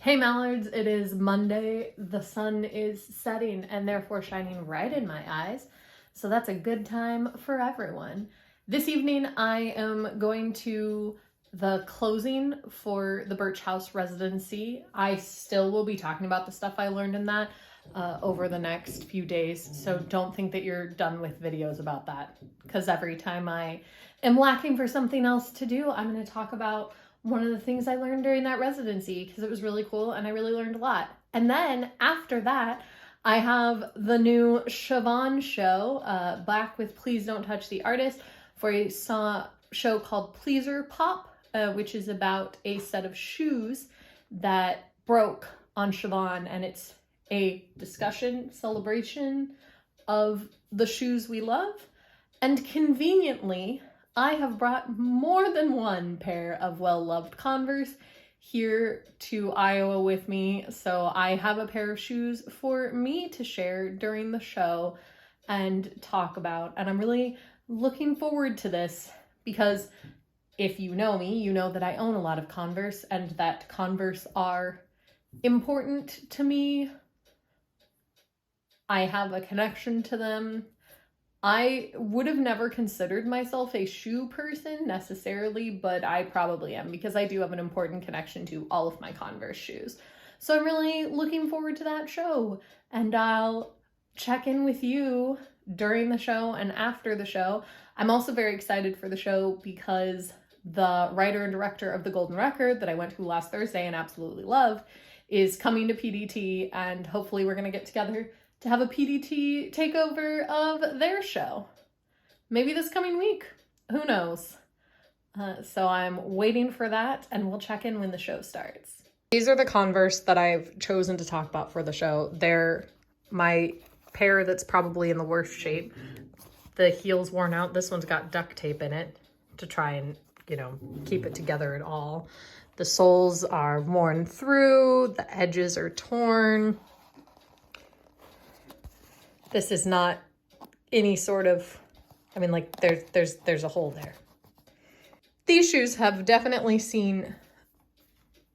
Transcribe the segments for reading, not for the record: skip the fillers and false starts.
Hey Mallards, it is Monday. The sun is setting and therefore shining right in my eyes. So that's a good time for everyone. This evening I am going to the closing for the Birch House residency. I still will be talking about the stuff I learned in that over the next few days. So don't think that you're done with videos about that, because every time I am lacking for something else to do, I'm going to talk about one of the things I learned during that residency, because it was really cool and I really learned a lot. And then after that, I have the new Siobhan show, back with Please Don't Touch the Artist, for a show called Pleaser Pop, which is about a set of shoes that broke on Siobhan, and it's a discussion, celebration of the shoes we love. And conveniently, I have brought more than one pair of well-loved Converse here to Iowa with me, so I have a pair of shoes for me to share during the show and talk about. And I'm really looking forward to this, because if you know me, you know that I own a lot of Converse and that Converse are important to me. I have a connection to them. I would have never considered myself a shoe person necessarily, but I probably am, because I do have an important connection to all of my Converse shoes. So I'm really looking forward to that show, and I'll check in with you during the show and after the show. I'm also very excited for the show because the writer and director of The Golden Record that I went to last Thursday and absolutely loved is coming to PDT, and hopefully we're going to get together to have a PDT takeover of their show. Maybe this coming week. Who knows? So I'm waiting for that, and we'll check in when the show starts. These are the Converse that I've chosen to talk about for the show. They're my pair that's probably in the worst shape. The heel's worn out. This one's got duct tape in it to try and, keep it together at all. The soles are worn through. The edges are torn. This is not any sort of, there's a hole there. These shoes have definitely seen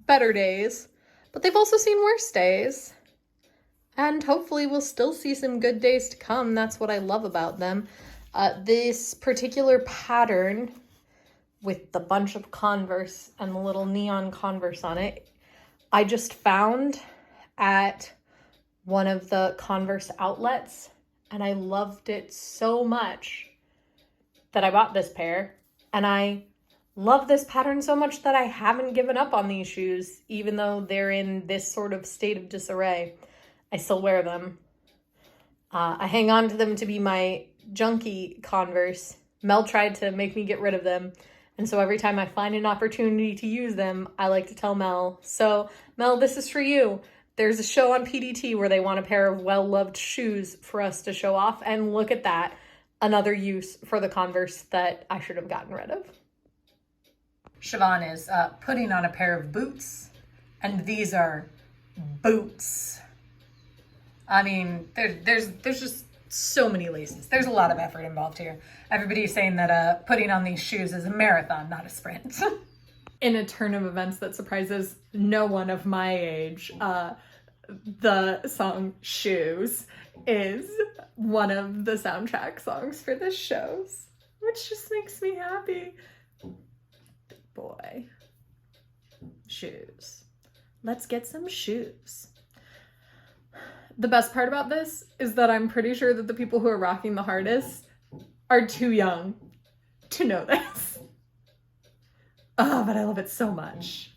better days, but they've also seen worse days. And hopefully we'll still see some good days to come. That's what I love about them. This particular pattern with the bunch of Converse and the little neon Converse on it, I just found at one of the Converse outlets, and I loved it so much that I bought this pair. And I love this pattern so much that I haven't given up on these shoes, even though they're in this sort of state of disarray. I still wear them. I hang on to them to be my junky Converse. Mel tried to make me get rid of them, and so every time I find an opportunity to use them, I like to tell Mel, so Mel, this is for you. There's a show on PDT where they want a pair of well-loved shoes for us to show off, and look at that. Another use for the Converse that I should have gotten rid of. Siobhan is putting on a pair of boots, and these are boots. I mean, there's just so many laces. There's a lot of effort involved here. Everybody's saying that putting on these shoes is a marathon, not a sprint. In a turn of events that surprises no one of my age, the song Shoes is one of the soundtrack songs for this show, which just makes me happy. Boy. Shoes. Let's get some shoes. The best part about this is that I'm pretty sure that the people who are rocking the hardest are too young to know this. Oh, but I love it so much.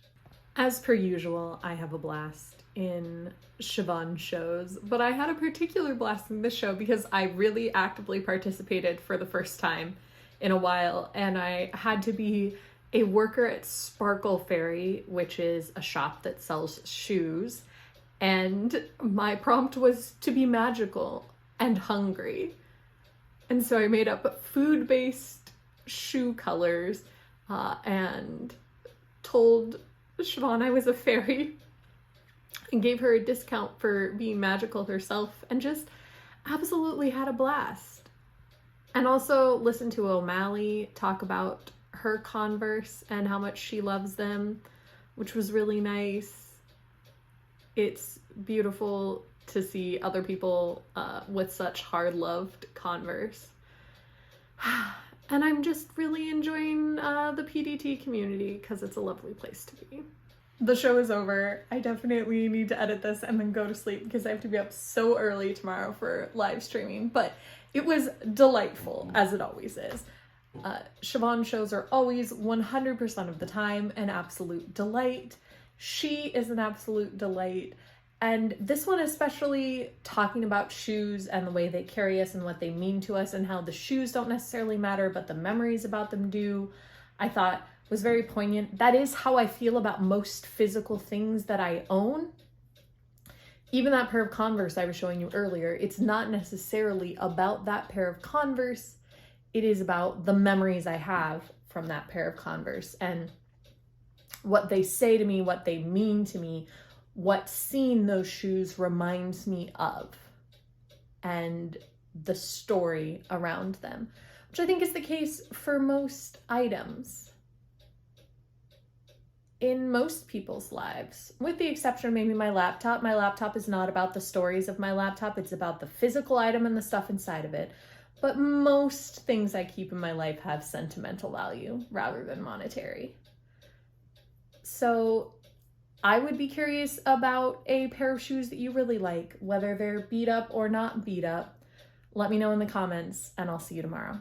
As per usual, I have a blast in Siobhan shows, but I had a particular blast in this show because I really actively participated for the first time in a while, and I had to be a worker at Sparkle Fairy, which is a shop that sells shoes, and my prompt was to be magical and hungry. And so I made up food-based shoe colors and told Siobhan I was a fairy and gave her a discount for being magical herself, and just absolutely had a blast. And also listened to O'Malley talk about her Converse and how much she loves them, which was really nice. It's beautiful to see other people with such hard-loved Converse. And I'm just really enjoying the PDT community because it's a lovely place to be. The show is over. I definitely need to edit this and then go to sleep because I have to be up so early tomorrow for live streaming. But it was delightful, as it always is. Siobhan shows are always 100% of the time an absolute delight. She is an absolute delight. And this one especially, talking about shoes and the way they carry us and what they mean to us and how the shoes don't necessarily matter, but the memories about them do, I thought was very poignant. That is how I feel about most physical things that I own. Even that pair of Converse I was showing you earlier, it's not necessarily about that pair of Converse. It is about the memories I have from that pair of Converse and what they say to me, what they mean to me, what seeing those shoes reminds me of, and the story around them, which I think is the case for most items in most people's lives, with the exception of maybe my laptop. My laptop is not about the stories of my laptop. It's about the physical item and the stuff inside of it. But most things I keep in my life have sentimental value rather than monetary. So I would be curious about a pair of shoes that you really like, whether they're beat up or not beat up. Let me know in the comments, and I'll see you tomorrow.